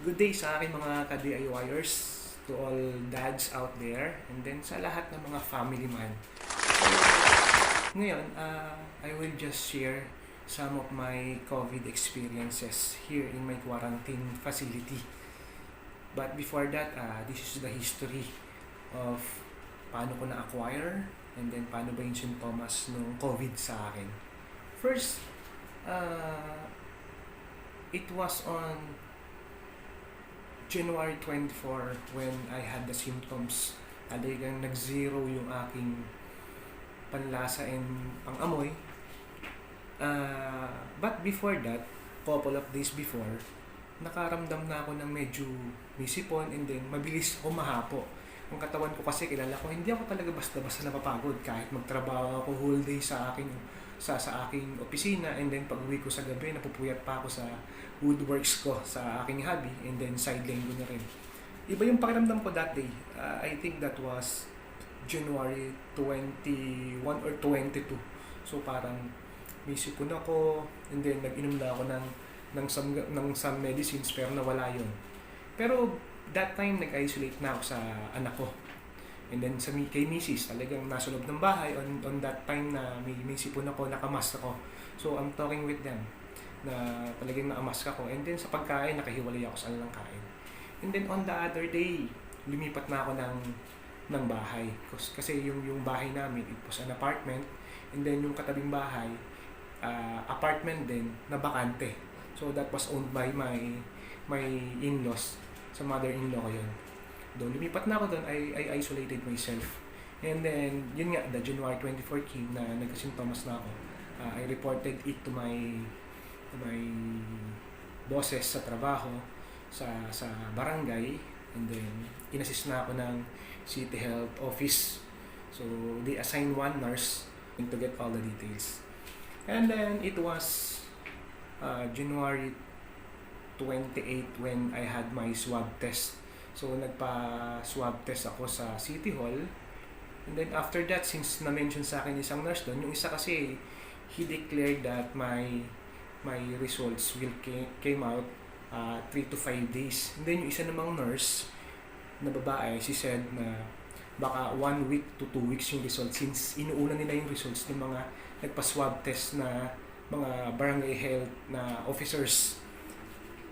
Good day sa aking mga ka-DIYers, to all dads out there, and then sa lahat ng mga family man. Ngayon, I will just share some of my COVID experiences here in my quarantine facility. But before that, this is the history of paano ko na-acquire and then paano ba yung symptoms ng COVID sa akin. First, it was on January 24 when I had the symptoms. Talagang nag-zero yung aking panlasa and pang-amoy. But before that, couple of days before, nakaramdam na ako ng medyo may sipon and then mabilis ako mahapo. Ang katawan ko kasi kilala ko, hindi ako talaga basta-basta napapagod kahit magtrabaho ako whole day sa aking opisina, and then pag uwi ko sa gabi napupuyat pa ako sa woodworks ko sa aking hobby, and then sideline ko na rin. Iba yung pakiramdam ko that day. I think that was January 21 or 22. So parang may sipon ako, and then nag-inom na ako ng some medicines pero nawala yun. Pero that time nag-isolate na ako sa anak ko. And then kay Mrs. talagang nasa loob ng bahay on that time na may sipon ako, nakamas ako. So I'm talking with them na talagang naamas ako. And then sa pagkain, nakahiwalay ako sa kanilang kain. And then on the other day, lumipat na ako ng bahay. Kasi yung bahay namin, it was an apartment. And then yung katabing bahay, apartment din na bakante. So that was owned by my in-laws. Sa mother-in-law ko yun. Doon, lumipat na ako doon, I isolated myself. And then, yun nga, the January 24 came na nagka-symptoms na ako. I reported it to my bosses sa trabaho, sa barangay, and then, inassist na ako ng city health office. So, they assigned one nurse to get all the details. And then, it was January 28 when I had my swab test. So, nagpa-swab test ako sa City Hall. And then, after that, since na-mention sa akin isang nurse doon, yung isa kasi, he declared that my results will came out 3 to 5 days. And then, yung isa namang nurse na babae, she said na baka 1 week to 2 weeks yung results since inuuna nila yung results ng mga nagpa-swab test na mga barangay health na officers.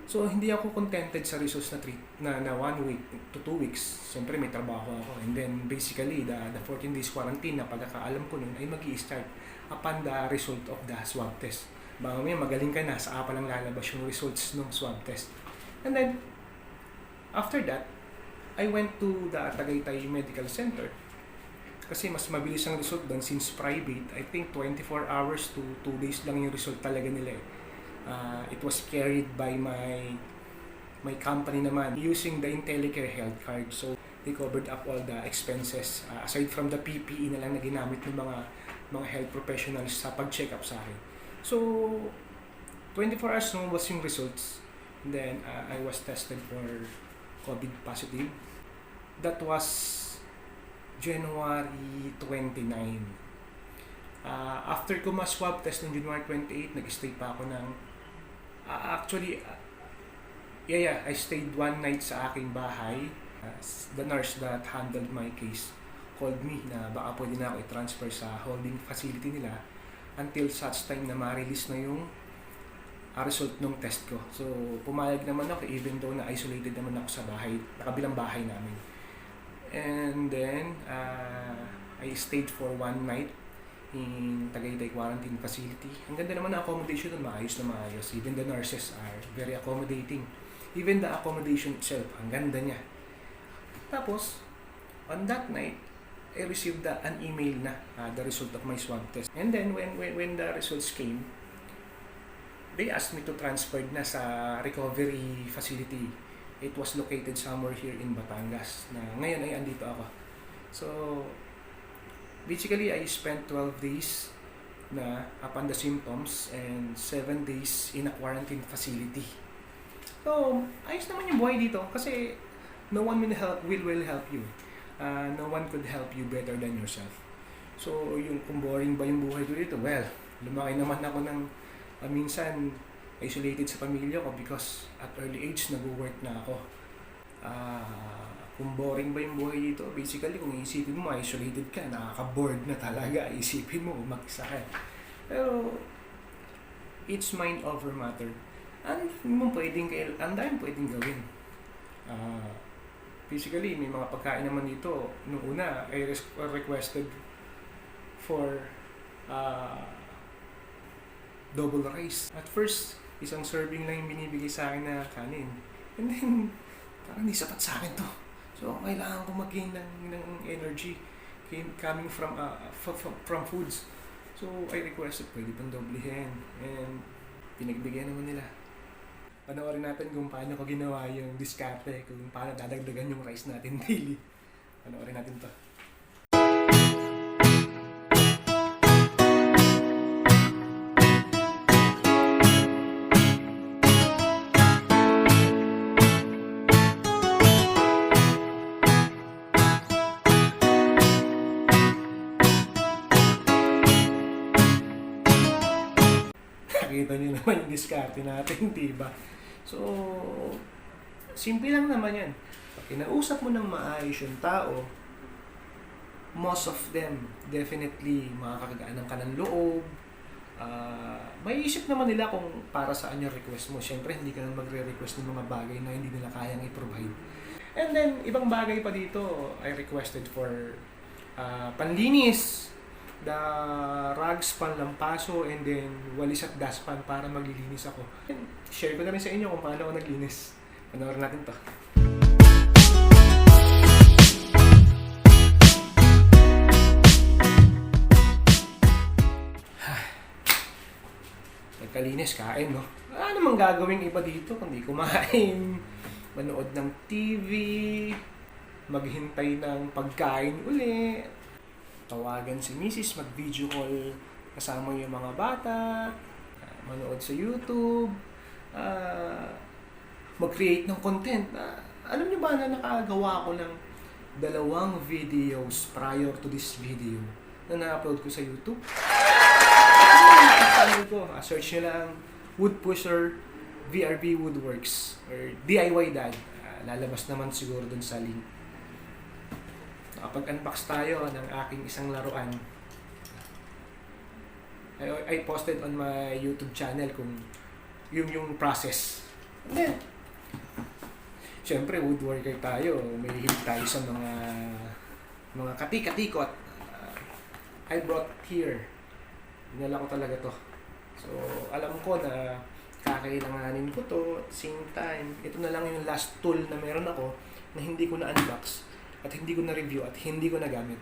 So, hindi ako contented sa results na 1 week to 2 weeks. Siyempre, may trabaho ako. And then, basically, the 14 days quarantine na pagkakaalam ko nun ay mag-i-start upon the result of the swab test. Baka may magaling ka na, sa lang lalabas yung results ng swab test. And then, after that, I went to the Tagaytay Medical Center. Kasi mas mabilis ang result doon since private. I think 24 hours to 2 days lang yung result talaga nila eh. It was carried by my company naman using the IntelliCare health card. So they covered up all the expenses aside from the PPE na lang na ginamit ng mga health professionals sa pag-check up sa akin. So 24 hours no was yung results. And then I was tested for COVID positive. That was January 29. After ko ma-swab test ng January 28, nag-stay pa ako ng I stayed one night sa aking bahay. The nurse that handled my case called me na baka pwede na ako i-transfer sa holding facility nila until such time na ma-release na yung result ng test ko. So, pumayag naman ako even though na isolated naman ako sa bahay, kabilang bahay namin. And then, I stayed for one night in Tagaytay Quarantine Facility. Ang ganda naman ng accommodation doon, maayos na maayos. Even the nurses are very accommodating. Even the accommodation itself, ang ganda niya. Tapos, on that night, I received an email na the result of my swab test. And then, when the results came, they asked me to transfer na sa recovery facility. It was located somewhere here in Batangas, na ngayon ay andito ako. So, basically, I spent 12 days na upon the symptoms and 7 days in a quarantine facility. So, ayos naman yung buhay dito kasi no one will help you. No one could help you better than yourself. So, kung boring ba yung buhay ko dito? Well, lumaki naman ako ng minsan isolated sa pamilya ko because at early age nag-work na ako. Kung boring ba yung buhay dito, basically kung iisipin mo, isolated ka, nakaka-bored na talaga, isipin mo, mag-isa ka. Pero, it's mind over matter. Ang daming pwedeng gawin. Basically, may mga pagkain naman dito. Noong una, I requested for double rice. At first, isang serving lang yung binibigay sa akin na kanin. And then, parang di sapat sa akin to. So, kailangan ko mag-gain ng energy coming from foods. So, I requested, pwede pang doblehin. And, pinagbigyan naman nila. Panoorin natin kung paano ko ginawa yung diskarte, kung paano dadagdagan yung rice natin daily. Panoorin natin to. Nakita niyo naman yung diskarte natin, diba? So, simple lang naman yan. Pag kinausap mo ng maayos yung tao, most of them definitely makakagaanan ka ng loob. May isip naman nila kung para saan yung request mo. Siyempre, hindi ka naman magre-request ng mga bagay na hindi nila kayang i-provide. And then, ibang bagay pa dito, I requested for panlinis, the rugs, panlampaso, and then walis at dustpan para maglilinis ako. And share ko na rin sa inyo kung paano ako naglinis. Panoorin natin to. Nagkalinis, kain, no? Ano namang gagawin iba dito kundi kumain, manood ng TV, maghintay ng pagkain uli, tawagan si Mrs., mag-video call kasama yung mga bata, manood sa YouTube, mag-create ng content. Alam niyo ba na nakagawa ko ng 2 videos prior to this video na na-upload ko sa YouTube? Search nyo lang Wood Pusher VRV Woodworks or DIY Dad. Lalabas naman siguro dun sa link. Nakapag-unbox tayo ng aking isang laruan. I posted on my YouTube channel kung yung process. And then, syempre woodworker tayo. May hilig tayo sa mga kati-katikot. I brought here. Dinala ko talaga to. So, alam ko na kakailanganin ko to at the same time. Ito na lang yung last tool na meron ako na hindi ko na-unbox at hindi ko na-review at hindi ko na-gamit.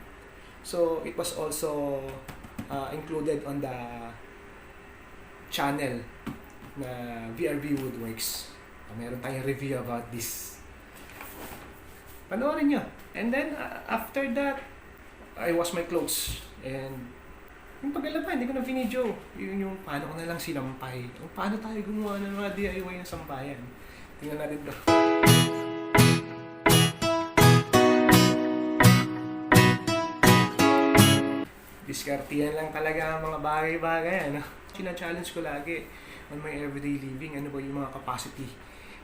So, it was also included on the channel na VRV Woodworks. Meron tayong review about this. Panoorin nyo. And then, after that, I wash my clothes. And yung pag-alaba, hindi ko na video. Yung paano ko na lang sinampay. Yung paano tayo gumawa ng mga DIY ng sampayan. Tingnan natin to. Diskartihan lang talaga ang mga bagay-bagay. Ano? Sina-challenge ko lagi on my everyday living. Ano ba yung mga capacity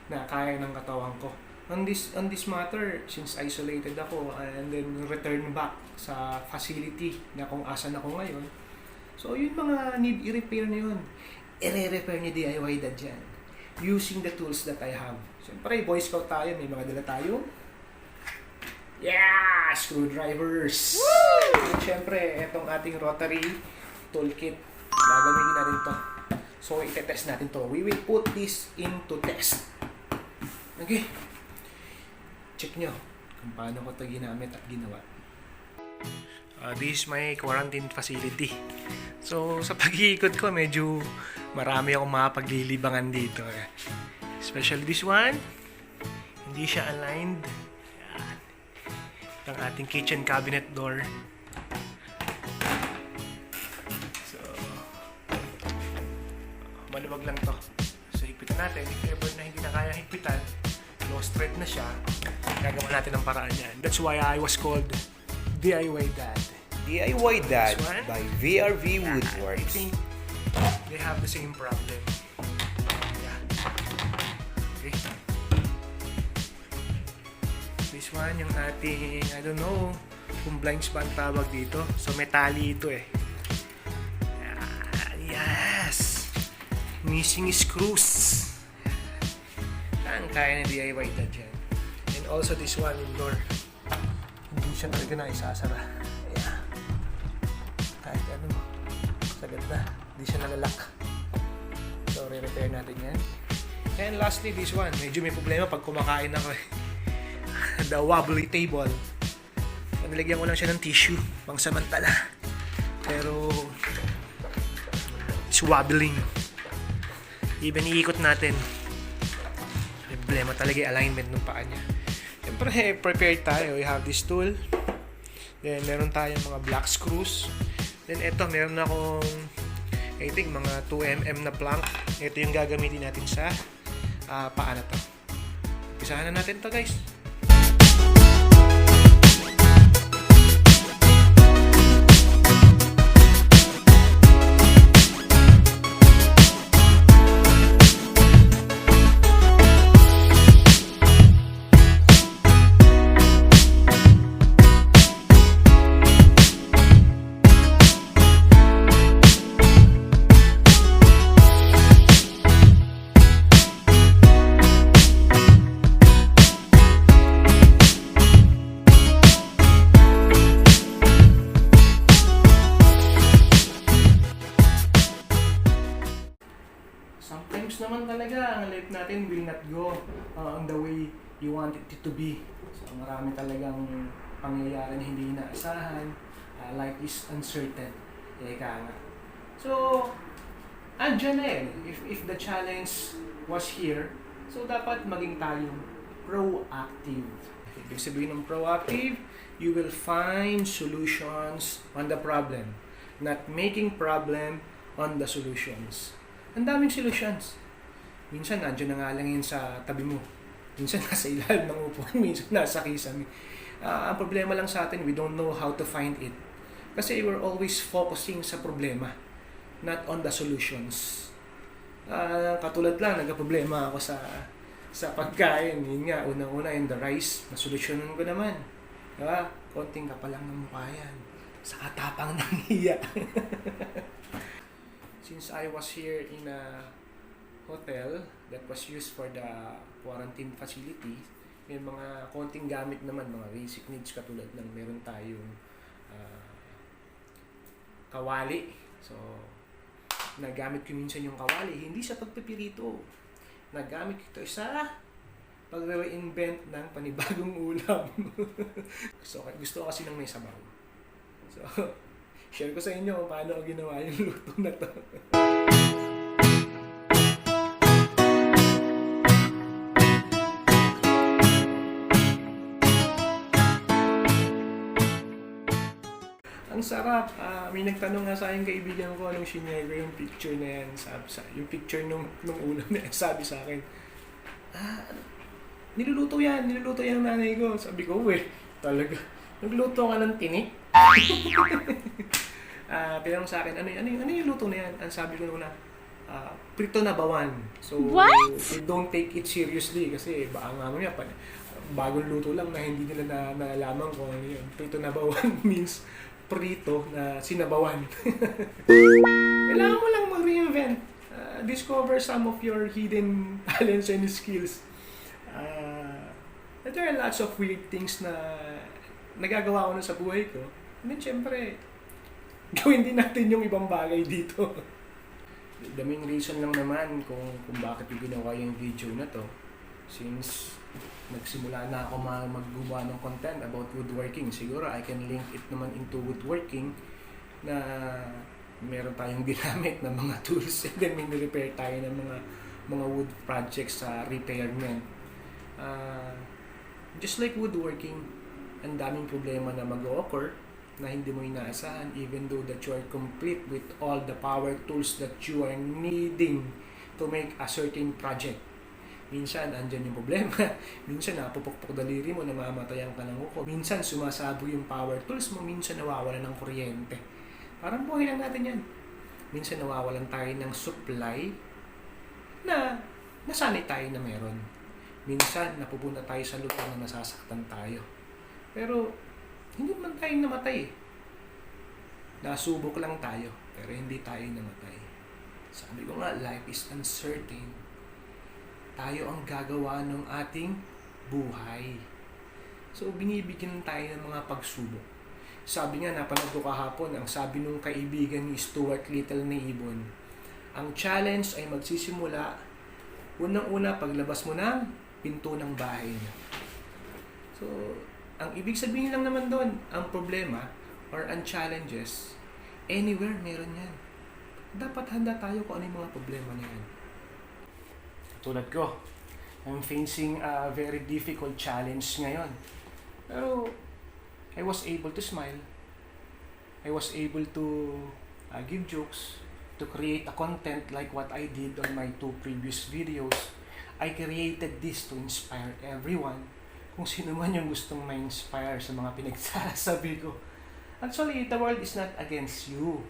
na kaya ng katawan ko. On this matter, since isolated ako and then return back sa facility na kung asan ako ngayon, so yun mga need i-repair na yun. I-repair ni DIY Dad dyan. Using the tools that I have. Siyempre, Boy Scout tayo, may mga dala tayo. Yeah! Screwdrivers! Woo! And siyempre, itong ating rotary toolkit. Gagamitin natin to. So, itetest natin to. We will put this into test. Okay? Check nyo kung paano ko ito ginamit at ginawa. This is my quarantine facility. So, sa pag-iikot ko, medyo marami akong mapaglilibangan dito. Especially this one. Hindi siya aligned. Yan. Ito ang ating kitchen cabinet door. So, maluwag lang to. So, higpitan natin. If ever na hindi na kaya higpitan, lost thread na siya, gagawa natin ng paraan yan. That's why I was called DIY Dad. DIY Dad by VRV Woodworks. I think they have the same problem. This one, yung ating, I don't know kung blinds ba ang tawag dito. So, metali ito eh. Yes! Missing screws. Ang kaya na DIY na dyan. And also this one, yung door. Hindi siya talaga na isasara. Ayan. Kahit ano, sagad na. Hindi siya nalalak. So, re-repair natin yan. And lastly, this one. Medyo may problema pag kumakain ako eh. The wobbly table. Nilagyan ko lang siya ng tissue pang samantala. Pero it's wobbling. Even iikot natin. Problema talaga yung alignment ng paa niya. Siyempre, prepared tayo. We have this tool. Then, meron tayong mga black screws. Then, ito, meron akong I think mga 2mm na plank. Ito yung gagamitin natin sa paa na to. Umpisahan na natin to, guys. Sometimes naman talaga, ang life natin will not go on the way you want it to be. So, marami talagang pangyayari na hindi inaasahan. Life is uncertain. Ika nga. So, andyan na eh. If the challenge was here, so dapat maging tayong proactive. Ibig sabihin ng proactive, you will find solutions on the problem. Not making problem on the solutions. Ang daming solutions. Minsan, nandiyan na nga lang yun sa tabi mo. Minsan, nasa ilalim ng upuan. Minsan, nasa kisame. Ang problema lang sa atin, we don't know how to find it. Kasi we're always focusing sa problema, not on the solutions. Katulad lang, nagka-problema ako sa pagkain. Yun nga, unang-una yung the rice. Nasolusyonan ko naman. Diba? Konting kapal lang ng mukha yan. Sa katapang ng hiya. Since I was here in a hotel that was used for the quarantine facility, may mga konting gamit naman, mga basic needs katulad ng meron tayong kawali. So, nagamit ko minsan yung kawali, hindi sa pagpipirito. Nagamit ko ito sa pag-reinvent ng panibagong ulam. So, gusto ko kasi ng may sabaw. So, share ko sa inyo kung paano ako ginawa yung luto na to. Ang sarap. May nagtanong nga sa akin kaibigan ko anong shinare yung picture na yan. Yung picture nung ulam na yan, sabi sa akin, niluluto yan ng nanay ko. Sabi ko, talaga. Nagluto ka ng tinik? Tinanong sa akin, ano yung luto na yan? Ang sabi ko na, prito na bawan. So, they don't take it seriously kasi baka nga mo yan, bagong luto lang na hindi nila nalalaman kung ano yun. Prito na bawan means prito na sinabawan. Kailangan mo lang mag-reinvent. Discover some of your hidden talents and skills. There are lots of weird things na nagagawa ko na sa buhay ko. And then, syempre, gawin din natin yung ibang bagay dito. The main reason lang naman kung bakit yung ginawa yung video na to, since nagsimula na ako maggumawa ng content about woodworking, siguro I can link it naman into woodworking na meron tayong ginamit na mga tools and then may repair tayo ng mga wood projects sa repairment. Just like woodworking, ang daming problema na mag-occur na hindi mo inaasahan even though that you are complete with all the power tools that you are needing to make a certain project. Minsan, andyan yung problema. Minsan, napupukpok daliri mo, namamatayan ka ng uko. Minsan, sumasabo yung power tools mo. Minsan, nawawalan ng kuryente. Parang buhay lang natin yan. Minsan, nawawalan tayo ng supply na nasanay tayo na meron. Minsan, napupunta tayo sa lugar na nasasaktan tayo. Pero, hindi naman tayo namatay. Nasubok lang tayo, pero hindi tayo namatay. Sabi ko nga, life is uncertain. Tayo ang gagawa ng ating buhay. So, binibigyan tayo ng mga pagsubok. Sabi nga, napanood ko kahapon, ang sabi nung kaibigan ni Stuart Little na Ibon, ang challenge ay magsisimula, unang-una, paglabas mo ng pinto ng bahay niyo. So, ang ibig sabihin lang naman doon, ang problema or ang challenges, anywhere meron yan. Dapat handa tayo kung ano yung mga problema na yan. Tulad ko, I'm facing a very difficult challenge ngayon. Pero, I was able to smile. I was able to give jokes, to create a content like what I did on my 2 previous videos. I created this to inspire everyone. Kung sino man yung gustong ma-inspire sa mga pinagsasabi ko. Actually, the world is not against you.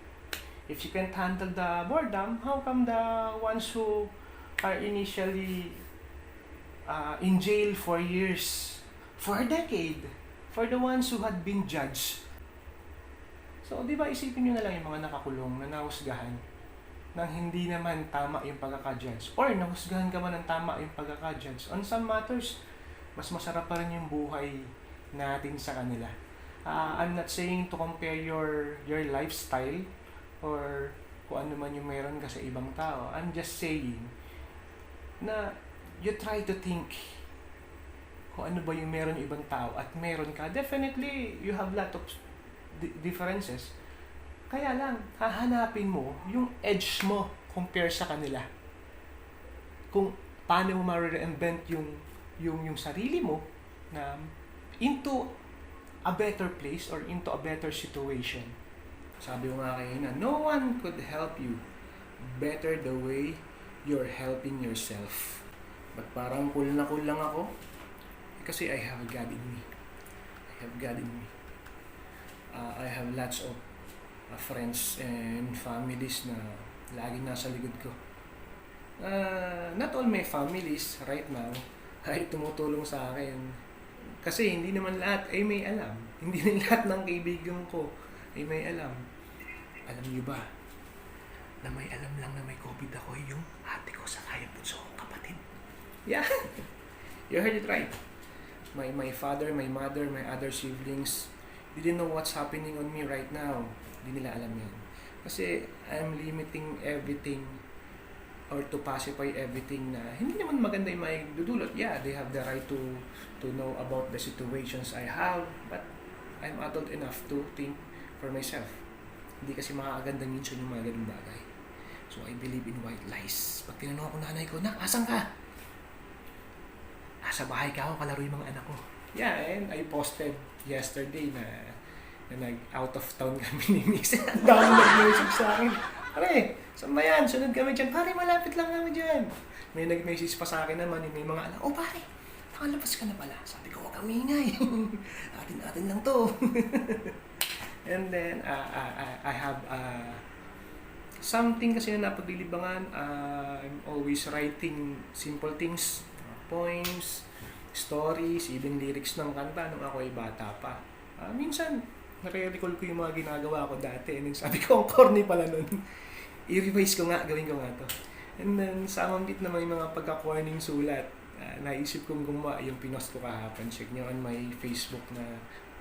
If you can't handle the boredom, how come the ones who are initially in jail for years, for a decade, for the ones who had been judged? So, di ba, isipin nyo na lang yung mga nakakulong na nahusgahan nang hindi naman tama yung pagkaka-judge, or nahusgahan ka man ng tama yung pagkaka-judge. On some matters, mas masarap pa rin yung buhay natin sa kanila. I'm not saying to compare your lifestyle or kung ano man yung meron ka sa ibang tao. I'm just saying na you try to think kung ano ba yung meron yung ibang tao at meron ka. Definitely, you have lot of differences. Kaya lang, hahanapin mo yung edge mo compare sa kanila. Kung paano mo ma-reinvent yung sarili mo na into a better place or into a better situation. Sabi ko nga kayo na, no one could help you better the way you're helping yourself. But parang cool lang ako kasi I have God in me. I have God in me. I have lots of friends and families na laging nasa likod ko. Not all my families right now ay tumutulong sa akin. Kasi hindi naman lahat ay may alam. Hindi naman lahat ng kaibigan ko ay may alam. Alam niyo ba na may alam lang na may COVID ako yung ate ko sa kayang bunso kong kapatid? Yeah. You heard it right. My father, my mother, my other siblings, they didn't know what's happening on me right now. Hindi nila alam yan. Kasi I'm limiting everything or to pacify everything na hindi naman maganda yung may dudulot. Yeah, they have the right to know about the situations I have, but I'm adult enough to think for myself. Hindi kasi makakaganda minsan yung mga ganung bagay. So I believe in white lies. Pag tinanong ako nanay ko, "Nak, asan ka?" "Sa bahay ka ako, kalaro yung mga anak ko." Yeah, and I posted yesterday na nag-out of town kami ni Miss. Ang dami nag-message sa akin. "Pare, saan ba yan? Sunod kami dyan." "Pare, malapit lang kami dyan." May nag-message pa sa akin naman, may mga anak, "Oh pare, nakalabas ka na pala." Sabi ko, "Huwag kang maingay. Atin lang to." And then, I have something kasi na napaglilibangan. I'm always writing simple things, poems, stories, even lyrics ng kanta nung ako ay bata pa. Minsan, nare-recall ko yung mga ginagawa ko dati. And then sabi ko, ang corny pala nun. I-revise ko nga, gawin ko nga to. And then, sa amambit naman yung mga pagka-corning sulat. Naisip kong gumawa yung pinost ko kahapon. Check nyo on my Facebook na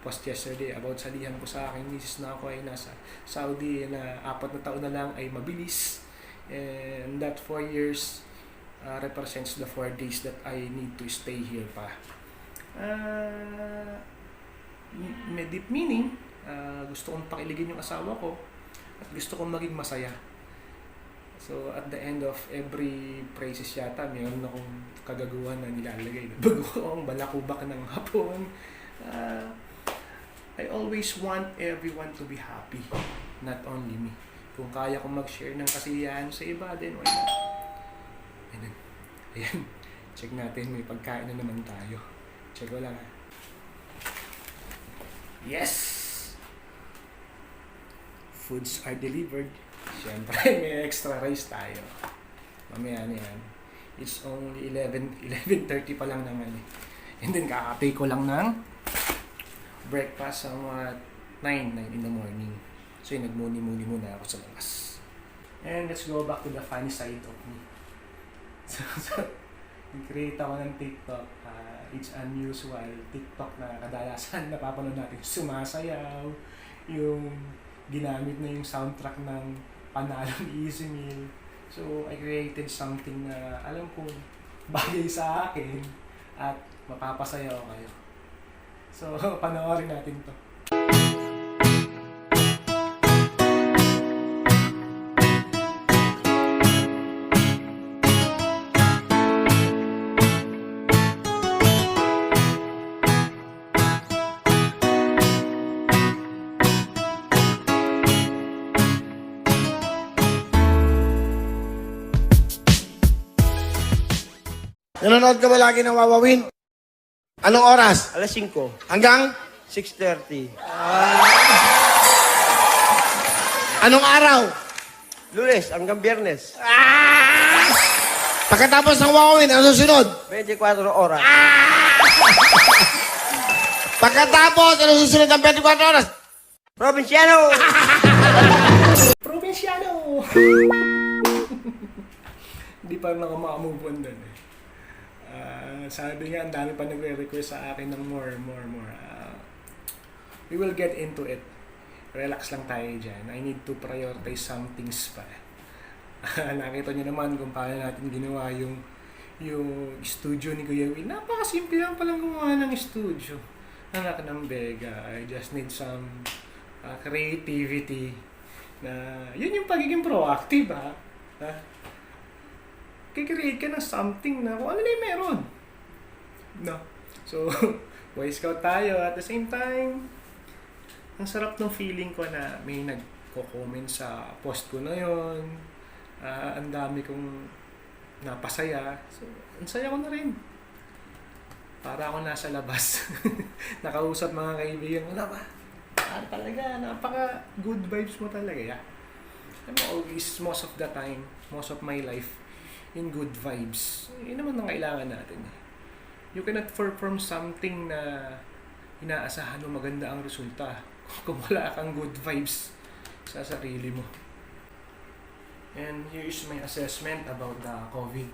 post yesterday about salihan ko sa aking misis na ako ay nasa Saudi na 4 na taon na lang ay mabilis. And that 4 years represents the 4 days that I need to stay here pa. May deep meaning. Gusto kong pakiligin yung asawa ko at gusto kong maging masaya. So at the end of every praises yata, mayroon akong kagaguhan na nilalagay. Bago akong balakubak ng hapon. I always want everyone to be happy, not only me. Kung kaya kong mag-share ng kasiyahan sa iba, then why not? Ayan. Check natin, may pagkain na naman tayo. Check ko lang ha. Yes! Foods are delivered. Siyempre, may extra rice tayo. Mamaya na yan. It's only 11:30 pa lang naman eh. And then kakatake ko lang ng breakfast sa mga 9 in the morning. So yun, nagmuni-muni muna ako sa labas. And let's go back to the funny side of me. So nag-create ako ng TikTok. It's unusual TikTok na kadalasan napapanood natin sumasayaw, yung ginamit na yung soundtrack ng Panalong Easy Meal. So I created something na alam ko bagay sa akin at mapapasaya ko kayo. So panoorin natin to. Nanonood ka ba lagi ng Wawawin? Anong oras? Alas 5. Hanggang? 6:30. Anong araw? Lunes hanggang Biyernes. Pagkatapos ng Wawawin, ano susunod? 24 oras. Pagkatapos, ano susunod ng 24 oras? Provinciano! Provinciano! Hindi pa rin ako makamove on dun eh. Sabi nga, ang dami pa nagre-request sa akin ng more. We will get into it. Relax lang tayo dyan. I need to prioritize some things pa. Nakita niyo naman kung paano natin ginawa yung studio ni Kuya Will. Napakasimple lang palang gumawa ng studio. Anak ng Bega. I just need some creativity. Yun yung pagiging proactive ha. Kikreate ka ng something na kung ano na yung meron. No? So, Boy Scout tayo. At the same time, ang sarap ng feeling ko na may nagko-comment sa post ko na yun. Ang dami kong napasaya. So, ang saya ko na rin. Para ako nasa labas. Nakausap mga kaibigan ko na ba? Talaga, napaka good vibes mo talaga. Yeah? I'm always, most of the time, most of my life, in good vibes. Yun naman ang kailangan natin. You cannot perform something na inaasahan mo maganda ang resulta kung wala kang good vibes sa sarili mo. And here is my assessment about the COVID.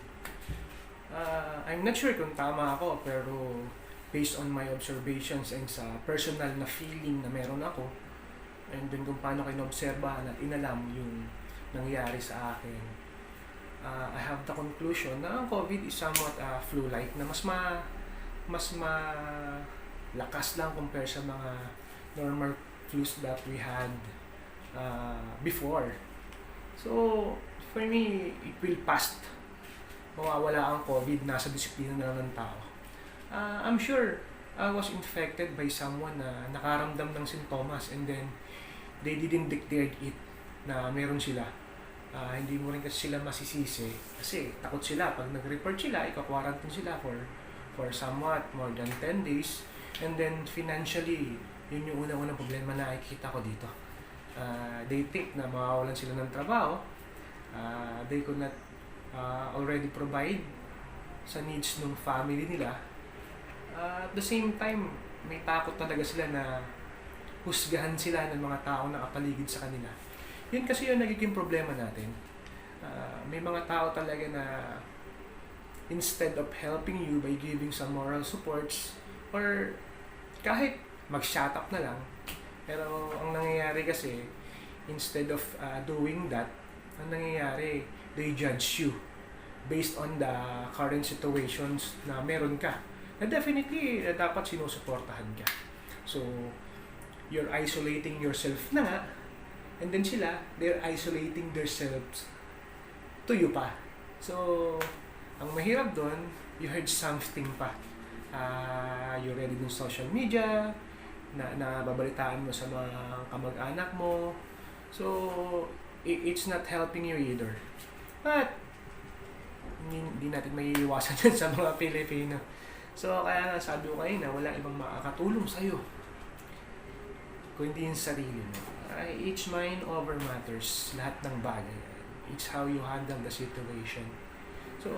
I'm not sure kung tama ako, pero based on my observations and sa personal na feeling na meron ako, and then kung paano ko inobserbahan at inalam yung nangyari sa akin, I have the conclusion na ang COVID is somewhat flu-like na mas malakas lang compare sa mga normal flus that we had before. So, for me, it will pass. Mawawala ang COVID, nasa disiplina na lang ng tao. I'm sure I was infected by someone na nakaramdam ng sintomas and then they didn't declare it na meron sila. Hindi mo rin kasi sila masisisi kasi takot sila. Pag nag-report sila, ika-quarantine sila for somewhat more than 10 days. And then financially, yun yung unang problema na nakikita ko dito. They think na mawawalan sila ng trabaho. They could not already provide sa needs ng family nila. At the same time, may takot talaga sila na husgahan sila ng mga tao na kapaligid sa kanila. Yun kasi yung nagiging problema natin. May mga tao talaga na instead of helping you by giving some moral supports or kahit mag-shut up na lang, pero ang nangyayari kasi, instead of doing that, ang nangyayari, they judge you based on the current situations na meron ka. Na definitely, dapat sinusuportahan ka. So, you're isolating yourself na nga, and then sila, they're isolating themselves to you pa. So, ang mahirap doon, you heard something pa. You read it in social media, na babalitaan mo sa mga kamag-anak mo. So, it's not helping you either. But, hindi natin may iwasan yan sa mga Pilipino. So, kaya nga sabi ko kayo na wala ibang makakatulong sa'yo kung hindi yung sarili mo. Each mind over matters. Lahat ng bagay. It's how you handle the situation. So,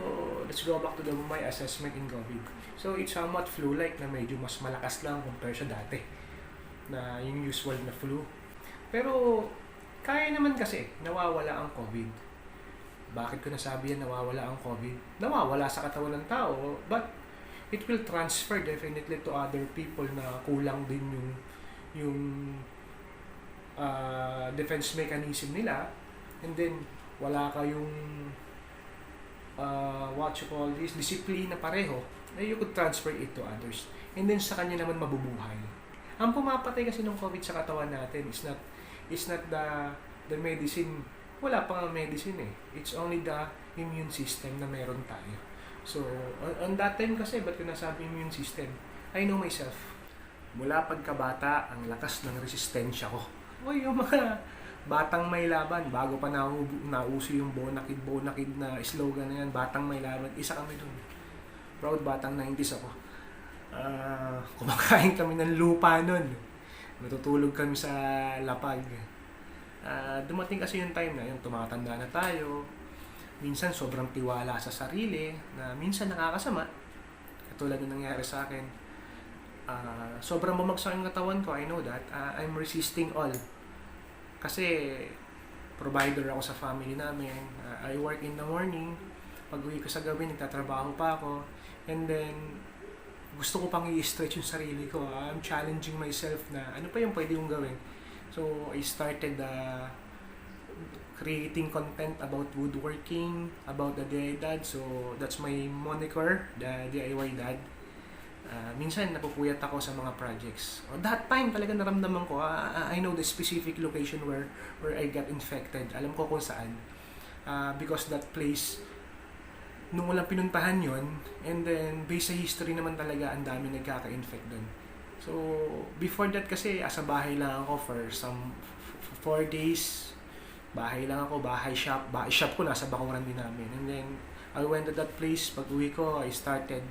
let's go back to my assessment in COVID. So, it's somewhat flu-like na medyo mas malakas lang compare sa dati na yung usual na flu. Pero, kaya naman kasi nawawala ang COVID. Bakit ko nasabi yan nawawala ang COVID? Nawawala sa katawan ng tao, but it will transfer definitely to other people na kulang din yung defense mechanism nila, and then wala kayong discipline na pareho, you could transfer it to others, and then sa kanya naman mabubuhay. Ang pumapatay kasi ng COVID sa katawan natin is not the medicine. Wala pang medicine eh. It's only the immune system na meron tayo. So, on that time kasi, ba't ko nasabi immune system? I know myself. Mula pagkabata, ang lakas ng resistensya ko. O yung mga batang may laban, bago pa nauso yung bonakid na slogan na yan, batang may laban, isa kami dun. Proud batang 90s ako. Kumakain kami ng lupa nun. Natutulog kami sa lapag. Dumating kasi yung time na yun, tumatanda na tayo. Minsan sobrang tiwala sa sarili na minsan nakakasama. Katulad ng nangyari sa akin. Sobrang bumagsak yung katawan ko, I know that. I'm resisting all. Kasi provider ako sa family namin. I work in the morning. Pag-uwi ko sa gabi, nagtatrabaho pa ako. And then, gusto ko pang i-stretch yung sarili ko. I'm challenging myself na ano pa yung pwede kong gawin. So, I started creating content about woodworking, about the DIY dad. So, that's my moniker, the DIY dad. Minsan, napupuyat ako sa mga projects. That time, talaga naramdaman ko, I know the specific location where I got infected. Alam ko kung saan. Because that place, nung walang pinuntahan yon, and then based sa history naman talaga ang dami nagkaka-infect doon. So before that kasi asa bahay lang ako for 4 days. Bahay lang ako, bahay shop ko nasa bakuran din namin. And then I went to that place, pag-uwi ko I started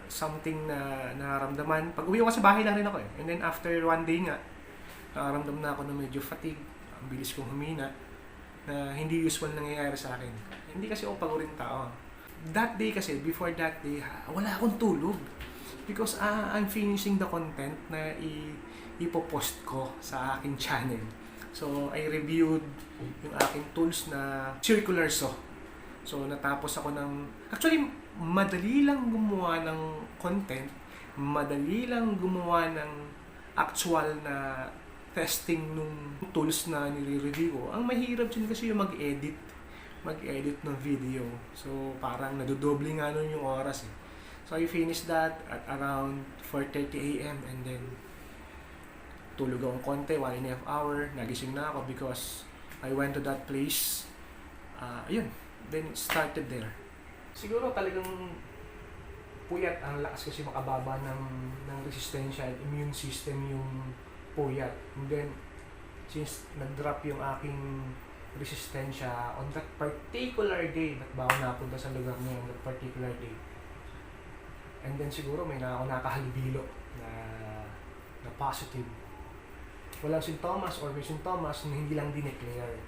something na nararamdaman. Pag-uwi ko sa bahay lang rin ako eh. And then after 1 day nga, nararamdaman na ako na medyo fatigue, ang bilis kong humina, na hindi usual nangyayari sa akin. Hindi kasi ako pagurin tao. That day kasi, before that day, wala akong tulog. Because I'm finishing the content na ipopost ko sa aking channel. So, I reviewed yung aking tools na circular saw. So, natapos ako ng... Actually, madali lang gumawa ng content. Madali lang gumawa ng actual na testing nung tools na nire-review ko. Ang mahirap dyan kasi yung mag-edit ng video. So, parang nadodoble nga nun yung oras eh. So, I finished that at around 4:30 AM and then tulog akong konti, 1.5 hour. Nagising na ako because I went to that place. Ayun. Then, it started there. Siguro talagang puyat ang lakas kasi makababa ng resistensya at immune system yung puyat. And then, since nag-drop yung aking resistensya on that particular day, nagbago na punta sa lugar na yun, that particular day. And then siguro may nakahalubilo na positive. Walang sintomas or may sintomas na hindi lang dineclare.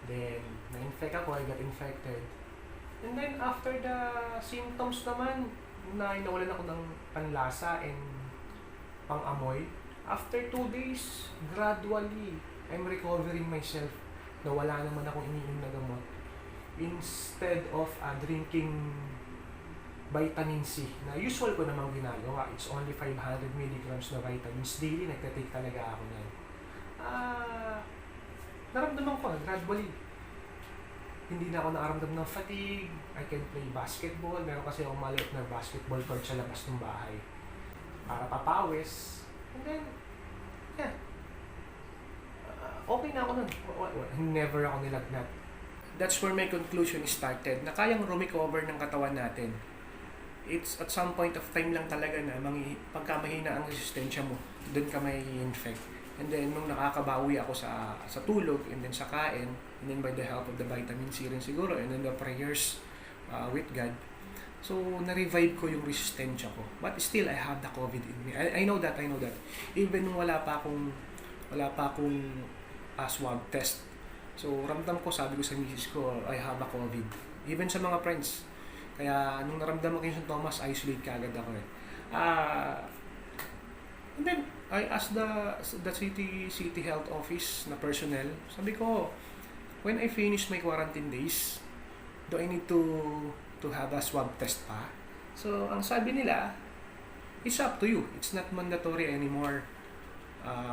Then, na-infect ako, I got infected. And then, after the symptoms naman, nawalan ako ng panlasa and pang-amoy. After 2 days, gradually, I'm recovering myself. Nawala naman akong iniinom na gamot. Instead of drinking vitamin C, na usual ko namang ginagawa, it's only 500 milligrams na vitamins daily, nagtatake talaga ako yan. Naramdaman ko gradually. Hindi na ako nakaramdam ng fatigue. I can play basketball. Meron kasi akong maliit na basketball court sa labas ng bahay. Para papawis. And then, yeah. Okay na ako nun. Never ako nilagnat. That's where my conclusion started, na kayang recover ng katawan natin. It's at some point of time lang talaga na pagka mahina ang resistensya mo, doon ka may infect. And then, nung nakakabawi ako sa tulog, and then sa kain, and then by the help of the vitamin C rin siguro, and then the prayers with God, so, na-revive ko yung resistensya ko. But still, I have the COVID in me. I know that. Even nung wala pa akong swab test. So, ramdam ko, sabi ko sa misis ko, I have a COVID. Even sa mga friends. Kaya nung naramdaman ko yung sintomas, isolate kaagad ako eh. And then, I asked the city health office na personnel, sabi ko, when I finish my quarantine days, do I need to have a swab test pa? So, ang sabi nila, it's up to you. It's not mandatory anymore.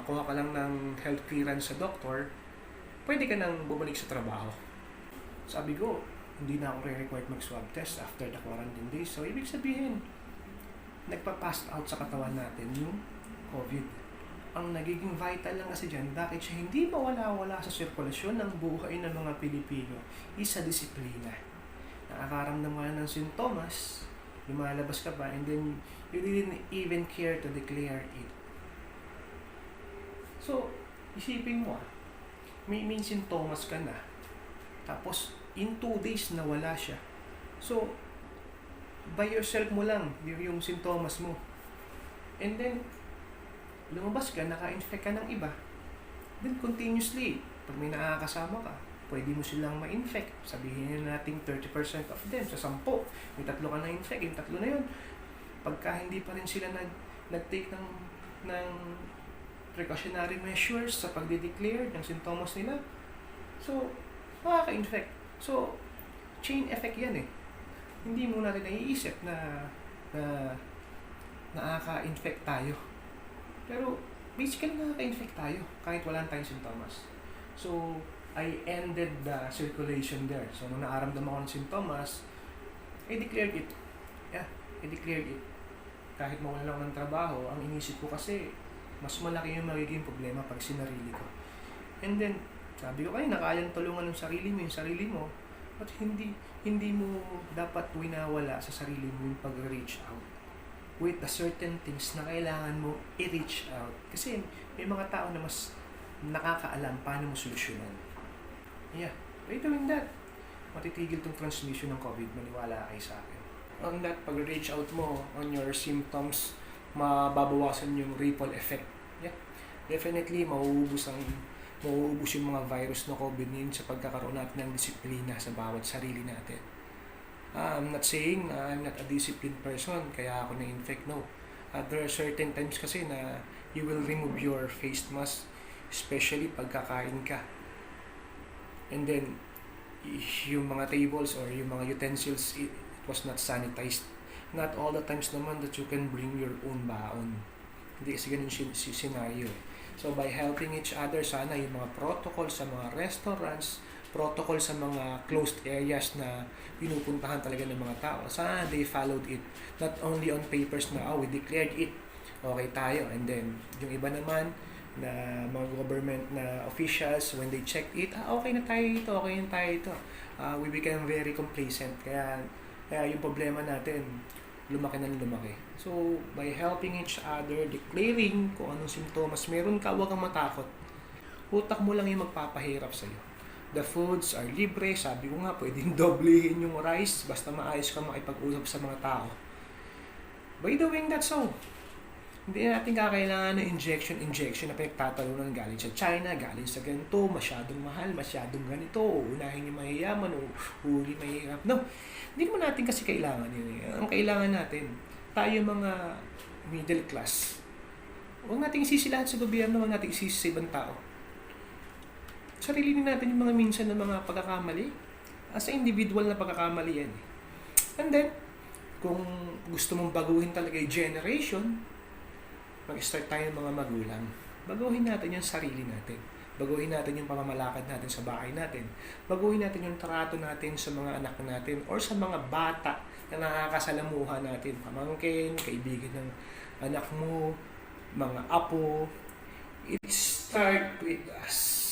Kuha ka lang ng health clearance sa doktor, pwede ka nang bumalik sa trabaho. Sabi ko, hindi na ako re-required mag-swab test after the quarantine days. So, ibig sabihin, nagpa-pass out sa katawan natin yung COVID. Ang nagiging vital lang kasi dyan, bakit siya hindi mawala-wala sa sirkulasyon ng buhay ng mga Pilipino, is sa disiplina. Nakakaramdam ka ng sintomas, lumalabas ka pa, and then you didn't even care to declare it. So, isipin mo may sintomas ka na, tapos in 2 days nawala siya. So, by yourself mo lang yung sintomas mo. And then, lumabas ka, naka-infect ka ng iba. Then continuously, pag may nakakasama ka, pwede mo silang ma-infect. Sabihin natin 30% of them sa 10. May 3 ka na-infect, yung 3 na yun. Pagka hindi pa rin sila nag-take ng precautionary measures sa pagde-declare ng sintomas nila, so, makaka-infect. So, chain effect yan eh. Hindi mo natin naiisip na nakaka-infect tayo. Pero, basically nakaka-infect tayo kahit wala tayong sintomas. So, I ended the circulation there. So, nung naaramdam ako ng sintomas, I declared it. Yeah, I declared it. Kahit mawala lang ng trabaho, ang inisip ko kasi, mas malaki yung magiging problema pag sinarili ko. And then, sabi ko, kayang tulungan ng sarili mo, yung sarili mo, at hindi mo dapat winawala sa sarili mo yung pag-reach out with the certain things na kailangan mo i-reach out. Kasi may mga tao na mas nakakaalam paano mo solusyonan. Yeah, by doing that, matitigil tong transmission ng COVID, maniwala kayo sa akin. On that, pag-reach out mo on your symptoms, mababawasan yung ripple effect. Yeah, definitely mauubos yung mga virus na COVID-19 sa pagkakaroon natin ng disiplina sa bawat sarili natin. I'm not saying I'm not a disciplined person, kaya ako na-infect, no. There are certain times kasi na you will remove your face mask, especially pagkakain ka. And then, yung mga tables or yung mga utensils, it was not sanitized. Not all the times naman that you can bring your own baon. Hindi kasi ganun scenario. So by helping each other, sana yung mga protocol sa mga restaurants, protocol sa mga closed areas na pinupuntahan talaga ng mga tao, sana they followed it. Not only on papers na, we declared it, okay tayo. And then, yung iba naman, na mga government na officials, when they check it, okay na tayo ito, okay na tayo ito. We became very complacent. Kaya yung problema natin, lumaki na lumaki. So, by helping each other, declaring kung anong simptomas meron ka, huwag kang matakot. Utak mo lang yung magpapahirap sa'yo. The foods are libre, sabi ko nga, pwedeng doblehin yung rice, basta maayos ka makipag-usap sa mga tao. By doing that, so, hindi natin kakailangan ng injection na pinagtatalunan galing sa China, galing sa ganito, masyadong mahal, masyadong ganito, unahin yung mahiyaman, o huli mahirap. No, hindi naman natin kasi kailangan yun. Ang kailangan natin, tayo mga middle class, huwag natin isisi lahat sa gobyerno, huwag natin isisi sa ibang tao. Sarili din natin yung mga minsan na mga pagkakamali. As a individual na pagkakamali yan. And then, kung gusto mong baguhin talaga yung generation, mag-start tayo ng mga magulang. Baguhin natin yung sarili natin. Baguhin natin yung pamamalakad natin sa bahay natin. Baguhin natin yung trato natin sa mga anak natin or sa mga bata na nakakasalamuha natin. Pamangkin, kaibigan ng anak mo, mga apo. It start with us.